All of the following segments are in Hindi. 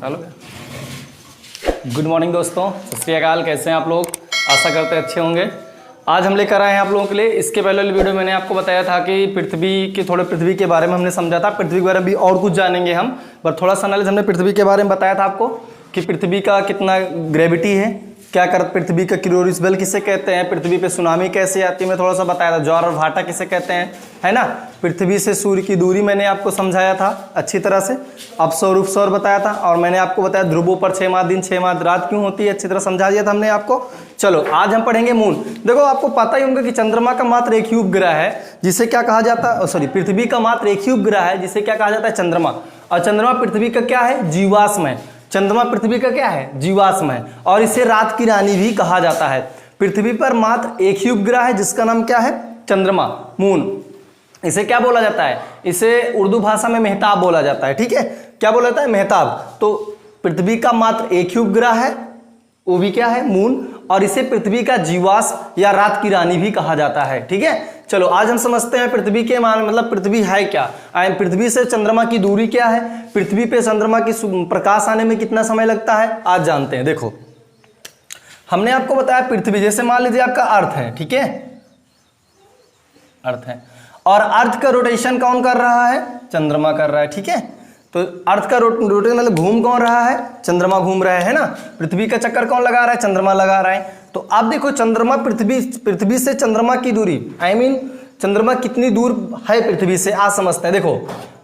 चलो, गुड मॉर्निंग दोस्तों, सत श्री अकाल। कैसे हैं आप लोग? आशा करते हैं अच्छे होंगे। आज हम लेकर आए हैं आप लोगों के लिए। इसके पहले वाली वीडियो मैंने आपको बताया था कि पृथ्वी के बारे में हमने समझा था। पृथ्वी के बारे में भी और कुछ जानेंगे हम, पर थोड़ा सा नॉलेज हमने पृथ्वी के बारे में बताया था आपको कि पृथ्वी का कितना ग्रेविटी है, क्या कर पृथ्वी का क्यूरियस बेल किसे कहते हैं, पृथ्वी पे सुनामी कैसे आती है, मैं थोड़ा सा बताया था। ज्वार और भाटा किसे कहते हैं, है ना। पृथ्वी से सूर्य की दूरी मैंने आपको समझाया था अच्छी तरह से। अपसौर उपसौर बताया था, और मैंने आपको बताया ध्रुवों पर 6 माह दिन 6 माह रात क्यों होती है, अच्छी तरह समझा दिया था हमने आपको। चलो आज हम पढ़ेंगे मून। देखो आपको पता ही होगा कि चंद्रमा का मात्र एक ही उपग्रह है जिसे क्या कहा जाता है, सॉरी, पृथ्वी का मात्र एक ही उपग्रह है जिसे क्या कहा जाता है, चंद्रमा। और चंद्रमा पृथ्वी का क्या है, जीवाश्म है। चंद्रमा पृथ्वी का क्या है, जीवाश्म है, और इसे रात की रानी भी कहा जाता है। पृथ्वी पर मात्र एक ही उपग्रह है जिसका नाम क्या है, चंद्रमा, मून। इसे क्या बोला जाता है, इसे उर्दू भाषा में मेहताब बोला जाता है। ठीक है, क्या बोला जाता है, मेहताब। तो पृथ्वी का मात्र एक ही उपग्रह है, वो भी क्या है, मून, और इसे पृथ्वी का जीवाश्म या रात की रानी भी कहा जाता है। ठीक है, चलो आज हम समझते हैं पृथ्वी के मतलब पृथ्वी है क्या, पृथ्वी से चंद्रमा की दूरी क्या है, पृथ्वी पे चंद्रमा की प्रकाश आने में कितना समय लगता है, आज जानते हैं। देखो हमने आपको बताया पृथ्वी, जैसे मान लीजिए आपका अर्थ है, ठीक है, अर्थ है, और अर्थ का रोटेशन कौन कर रहा है, चंद्रमा कर रहा है। ठीक है, तो अर्थ का रोटेशन मतलब घूम कौन रहा है, चंद्रमा घूम रहा है ना। पृथ्वी का चक्कर कौन लगा रहा है, चंद्रमा लगा रहा है। तो आप देखो चंद्रमा पृथ्वी से चंद्रमा की दूरी, चंद्रमा कितनी दूर है पृथ्वी से, आज समझते हैं। देखो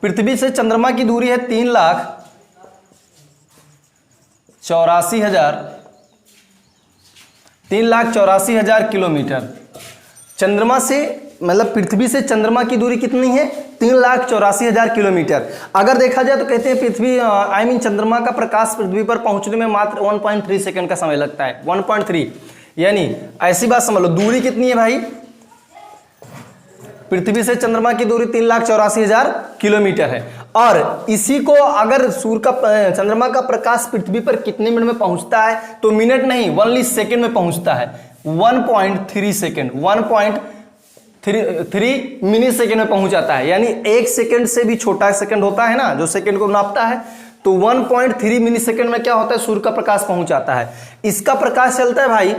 पृथ्वी से चंद्रमा की दूरी है 3,84,000 किलोमीटर। चंद्रमा से मतलब पृथ्वी से चंद्रमा की दूरी कितनी है, 3,84,000 किलोमीटर। अगर देखा जाए तो कहते हैं पृथ्वी चंद्रमा का प्रकाश पृथ्वी पर पहुंचने में मात्र 1.3 सेकंड का समय लगता है, 1.3। यानी ऐसी बात समझ लो, दूरी कितनी है भाई, पृथ्वी से चंद्रमा की दूरी 3,84,000 किलोमीटर है। और इसी को अगर चंद्रमा का प्रकाश पृथ्वी पर कितने मिनट में पहुंचता है, तो मिनट नहीं, ओनली सेकंड में पहुंचता है, 1.3 सेकंड, 1.3 मिनी सेकंड में पहुंच जाता है। यानी 1 सेकंड से भी छोटा सेकंड होता है ना, जो सेकंड को नापता है, तो 1.3 मिनी सेकंड में क्या होता है, सूर्य का प्रकाश पहुंच जाता है। इसका प्रकाश चलता है भाई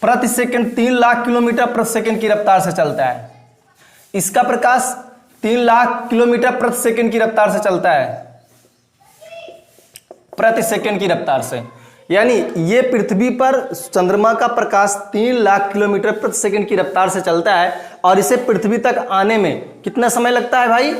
प्रति सेकंड 3 लाख किलोमीटर प्रति सेकंड की रफ्तार से चलता है। इसका प्रकाश 3 लाख किलोमीटर प्रति सेकंड की रफ्तार से चलता है, प्रति सेकंड की रफ्तार से। यानी ये पृथ्वी पर चंद्रमा का प्रकाश 3 लाख किलोमीटर प्रति सेकंड की रफ्तार से चलता है, और इसे पृथ्वी तक आने में कितना समय लगता है भाई,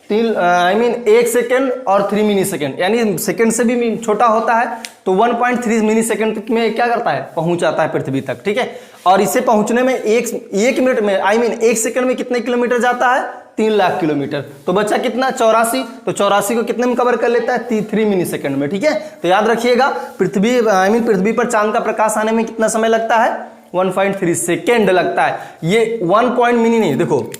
1 सेकंड और 3 मिनी सेकंड, यानी सेकंड से भी छोटा होता है। तो 1.3 मिनी सेकंड में क्या करता है, पहुंच जाता है पृथ्वी तक। ठीक है, और इसे पहुंचने में एक मिनट में 1 सेकंड में कितने किलोमीटर जाता है, 3 लाख किलोमीटर। तो बच्चा कितना, 84। तो 84 को कितने में कवर कर लेता है, 3 मिनी सेकंड में। ठीक है, तो याद रखिएगा पृथ्वी पर चांद का प्रकाश आने में कितना समय लगता है, 1.3 सेकेंड लगता है। ये 1 पॉइंट मिनी नहीं, देखो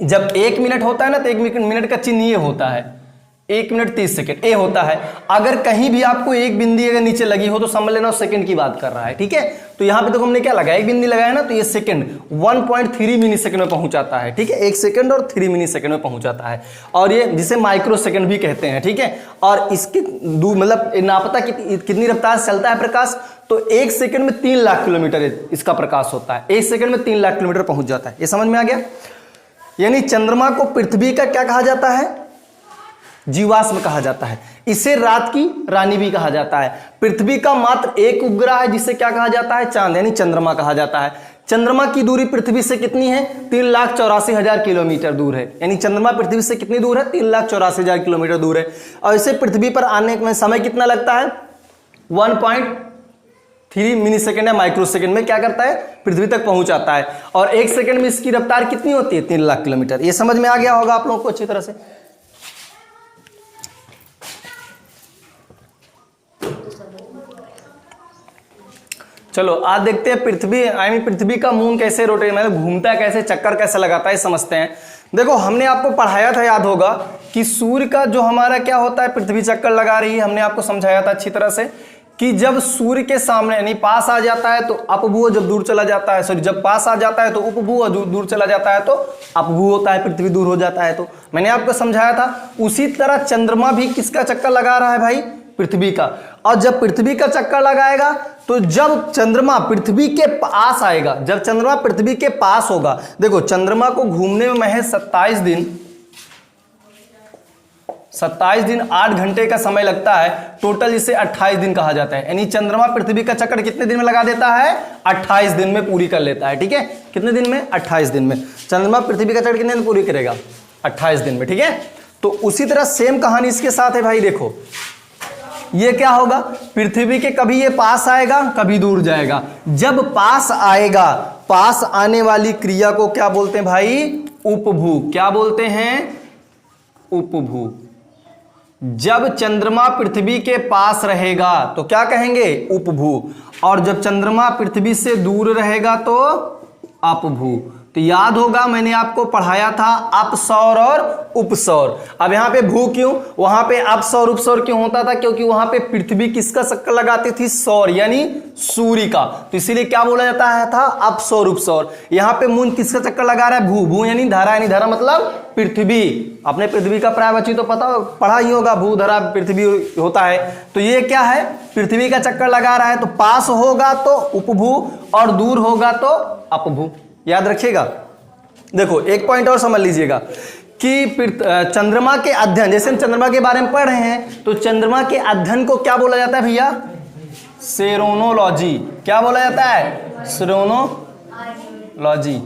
जब 1 मिनट होता है ना, तो 1 मिनट का चिन्ह ये होता है, 1 मिनट 30 सेकंड ए होता है। अगर कहीं भी आपको एक बिंदी अगर नीचे लगी हो तो समझ लेना सेकंड की बात कर रहा है। ठीक है, तो यहां पे देखो हमने क्या लगाया, एक बिंदी लगाया ना, तो ये सेकंड 1.3 मिनी सेकंड में पहुंच जाता है। ठीक है, 1 सेकंड और 3 मिनी सेकंड में पहुंच जाता है, और ये जिसे माइक्रो सेकंड भी कहते हैं। ठीक है, और इसकी मतलब नापता कितनी रफ्तार से चलता है प्रकाश, तो 1 सेकंड में 3 लाख किलोमीटर इसका प्रकाश होता है, 1 सेकंड में 3 लाख किलोमीटर पहुंच जाता है। ये समझ में आ गया। यानी चंद्रमा को पृथ्वी का क्या कहा जाता है, जीवाश्म कहा जाता है। इसे रात की रानी भी कहा जाता है। पृथ्वी का मात्र एक उपग्रह है जिसे क्या कहा जाता है, चांद, यानी चंद्रमा कहा जाता है। चंद्रमा की दूरी पृथ्वी से कितनी है, 3,84,000 किलोमीटर दूर है। यानी चंद्रमा पृथ्वी से कितनी दूर है, 3,84,000 किलोमीटर दूर है। और इसे पृथ्वी पर आने में समय कितना लगता है, 1.3 मिनी सेकंड या माइक्रो सेकंड में क्या करता है, पृथ्वी तक पहुंच जाता है। और 1 सेकंड में इसकी रफ्तार कितनी होती है, 3 लाख किलोमीटर। ये समझ में आ गया होगा आप लोगों को अच्छी तरह से। चलो आज देखते हैं पृथ्वी का मून कैसे रोटेट, मतलब घूमता है कैसे, चक्कर कैसे लगाता है, समझते हैं। देखो हमने आपको पढ़ाया था, याद होगा कि सूर्य का जो हमारा क्या होता है, पृथ्वी चक्कर लगा रही है। हमने आपको समझाया था अच्छी तरह से कि जब सूर्य के सामने यानी पास आ जाता है तो अपभू, जब दूर चला जाता है, सॉरी, जब पास आ जाता है तो उपभू, और दूर चला जाता है तो अपभू होता है, पृथ्वी दूर हो जाता है। तो मैंने आपको समझाया था। उसी तरह चंद्रमा भी किसका चक्कर लगा रहा है भाई, पृथ्वी का। और जब पृथ्वी का चक्कर लगाएगा तो जब चंद्रमा पृथ्वी के पास आएगा, जब चंद्रमा पृथ्वी के पास होगा, देखो चंद्रमा को घूमने में महज 27 दिन 8 घंटे का समय लगता है, टोटल इसे 28 दिन कहा जाता है। यानी चंद्रमा पृथ्वी का चक्कर कितने दिन में लगा देता है? 28 दिन में पूरी कर लेता है। ठीक है, कितने दिन में? 28 दिन में। चंद्रमा पृथ्वी का चक्कर कितने दिन पूरी करेगा? 28 दिन में। ठीक है, तो उसी तरह सेम कहानी इसके साथ है भाई। देखो ये क्या होगा, पृथ्वी के कभी ये पास आएगा, कभी दूर जाएगा। जब पास आएगा, पास आने वाली क्रिया को क्या बोलते हैं भाई? उपभू। क्या बोलते हैं? उपभू। जब चंद्रमा पृथ्वी के पास रहेगा तो क्या कहेंगे? उपभू। और जब चंद्रमा पृथ्वी से दूर रहेगा तो अपभू। तो याद होगा मैंने आपको पढ़ाया था अपसौर और उपसौर। अब यहां पे भू क्यों, वहां पे अपसौर उपसौर क्यों होता था? क्योंकि वहां पे पृथ्वी किसका चक्कर लगाती थी? सौर यानी सूर्य का। तो इसीलिए क्या बोला जाता है था? अपसौर उपसौर। यहां पे मून किसका चक्कर लगा रहा है? भू। भू यानी धरा, यानी धरा मतलब पृथ्वी। अपने पृथ्वी का पर्यायवाची तो पता पढ़ा ही होगा, भू धरा पृथ्वी होता है। तो ये क्या है? पृथ्वी का चक्कर लगा रहा है। तो पास होगा तो उपभू और दूर होगा तो अपभू। याद रखिएगा। देखो एक पॉइंट और समझ लीजिएगा कि चंद्रमा के अध्ययन, जैसे हम चंद्रमा के बारे में पढ़ रहे हैं, तो चंद्रमा के अध्ययन को क्या बोला जाता है भैया? सेरोनोलॉजी। क्या बोला जाता है? सेरोनोलॉजी।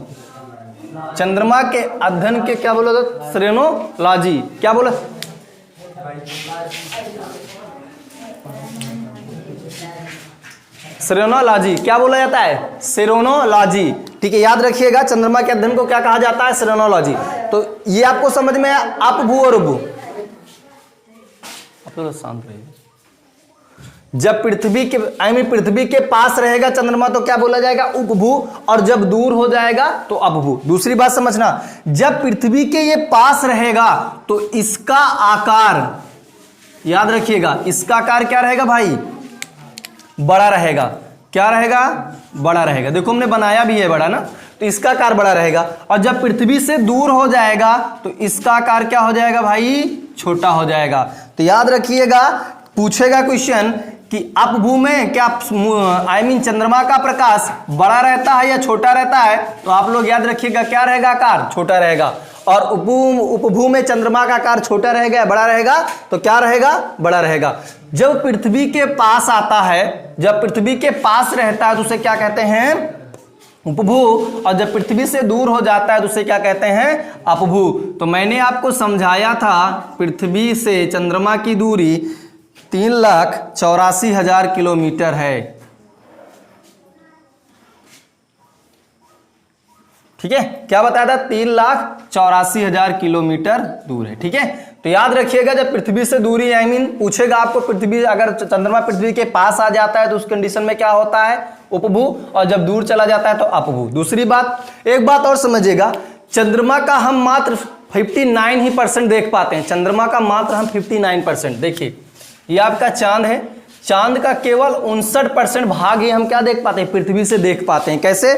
चंद्रमा के अध्ययन के क्या बोला जाता है? सेरोनोलॉजी। क्या बोला? सेरोनोलॉजी। क्या बोला जाता है? सेरोनोलॉजी। ठीक है, याद रखिएगा चंद्रमा के अध्ययन को क्या कहा जाता है? सेरोनोलॉजी। तो ये आपको समझ में आया, अपभू और उपभू। तो शांत रहिए। जब पृथ्वी के पृथ्वी के पास रहेगा चंद्रमा तो क्या बोला जाएगा? उपभू। और जब दूर हो जाएगा तो अपभू। दूसरी बात समझना, जब पृथ्वी के ये पास रहेगा तो इसका आकार, याद रखिएगा, इसका आकार क्या रहेगा भाई? बड़ा रहेगा। क्या रहेगा? बड़ा रहेगा। देखो हमने बनाया भी है बड़ा ना, तो इसका आकार बड़ा रहेगा। और जब पृथ्वी से दूर हो जाएगा तो इसका आकार क्या हो जाएगा भाई? छोटा हो जाएगा। तो याद रखिएगा, पूछेगा क्वेश्चन कि अपभू में क्या चंद्रमा का प्रकाश बड़ा रहता है या छोटा रहता है? तो आप लोग याद रखिएगा क्या रहेगा? आकार छोटा रहेगा। और उपभू में चंद्रमा का आकार छोटा रहेगा, बड़ा रहेगा, तो क्या रहेगा? बड़ा रहेगा। जब पृथ्वी के पास आता है, जब पृथ्वी के पास रहता है तो उसे क्या कहते हैं? उपभू। और जब पृथ्वी से दूर हो जाता है तो उसे क्या कहते हैं? अपभू। तो मैंने आपको समझाया था पृथ्वी से चंद्रमा की दूरी 3,84,000 किलोमीटर है। ठीक है, क्या बताया था? 3,84,000 किलोमीटर दूर है। ठीक है, तो याद रखिएगा जब पृथ्वी से दूरी पूछेगा आपको, पृथ्वी अगर चंद्रमा पृथ्वी के पास आ जाता है तो उस कंडीशन में क्या होता है? उपभू। और जब दूर चला जाता है तो अपभू। दूसरी बात, एक बात और समझिएगा, चंद्रमा का हम मात्र 59% देख पाते हैं। चंद्रमा का मात्र हम 59%। देखिए ये आपका चांद है, चांद का केवल 59% भाग ही हम क्या देख पाते हैं? पृथ्वी से देख पाते हैं। कैसे?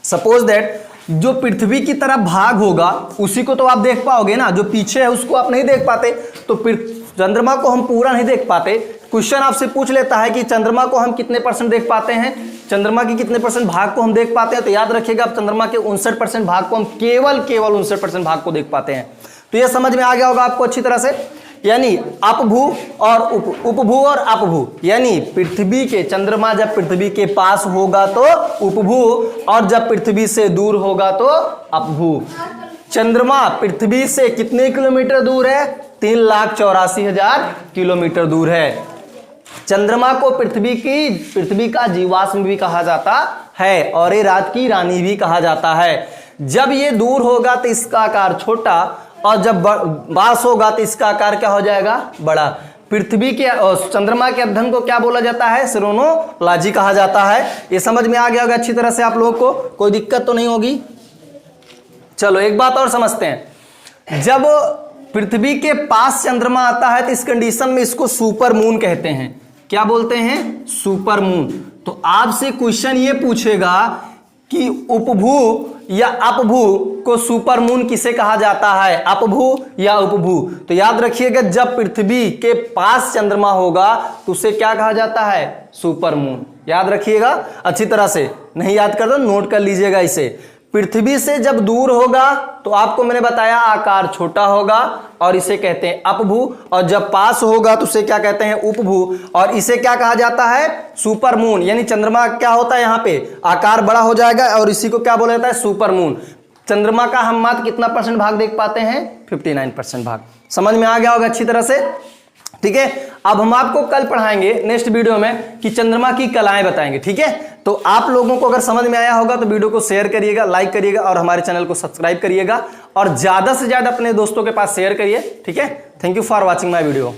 सपोज दैट जो पृथ्वी की तरफ भाग होगा उसी को तो आप देख पाओगे ना, जो पीछे है उसको आप नहीं देख पाते। तो चंद्रमा को हम पूरा नहीं देख पाते। क्वेश्चन आपसे पूछ लेता है कि चंद्रमा को हम कितने % देख पाते हैं, चंद्रमा की कितने % भाग को हम देख पाते हैं? तो याद रखिएगा आप चंद्रमा के 59% भाग को हम केवल 59% भाग को देख पाते हैं। तो यह समझ में आ गया होगा आपको अच्छी तरह से। यानी अपभू और उपभू और अपभू, यानी पृथ्वी के, चंद्रमा जब पृथ्वी के पास होगा तो उपभू और जब पृथ्वी से दूर होगा तो अपभू। चंद्रमा पृथ्वी से कितने किलोमीटर दूर है? 3,84,000 किलोमीटर दूर है। चंद्रमा को पृथ्वी का जीवाश्म भी कहा जाता है और ये रात की रानी भी कहा जाता है। जब ये दूर होगा तो इसका आकार छोटा और जब पास होगा तो इसका आकार क्या हो जाएगा? बड़ा। पृथ्वी के चंद्रमा के अध्ययन को क्या बोला जाता है? सेरोनोलॉजी कहा जाता है। ये समझ में आ गया होगा अच्छी तरह से आप लोगों को, कोई दिक्कत तो नहीं होगी। चलो एक बात और समझते हैं, जब पृथ्वी के पास चंद्रमा आता है तो इस कंडीशन में इसको सुपर मून कहते हैं। क्या बोलते हैं? Super moon. तो आपसे क्वेश्चन ये पूछेगा कि उपभू या अपभू को सुपर मून किसे कहा जाता है, अपभू या उपभू? तो याद रखिएगा, जब पृथ्वी के पास चंद्रमा होगा तो उसे क्या कहा जाता है, सुपर मून। याद रखिएगा अच्छी तरह से, नहीं याद कर दो नोट कर लीजिएगा इसे। पृथ्वी से जब दूर होगा तो आपको मैंने बताया आकार छोटा होगा और इसे कहते हैं अपभू, और जब पास होगा तो उसे क्या कहते हैं, उपभू, और इसे क्या कहा जाता है, सुपर मून। यानी चंद्रमा क्या होता है यहाँ पे, आकार बड़ा हो जाएगा और इसी को क्या बोला जाता है, सुपर मून। चंद्रमा का हम मात्र कितना % भाग देख पाते हैं, 59% भाग। समझ में आ गया होगा अच्छी तरह से, ठीक है। अब हम आपको कल पढ़ाएंगे नेक्स्ट वीडियो में कि चंद्रमा की कलाएं बताएंगे, ठीक है। तो आप लोगों को अगर समझ में आया होगा तो वीडियो को शेयर करिएगा, लाइक करिएगा और हमारे चैनल को सब्सक्राइब करिएगा और ज्यादा से ज्यादा अपने दोस्तों के पास शेयर करिए, ठीक है। Thank you for watching my video.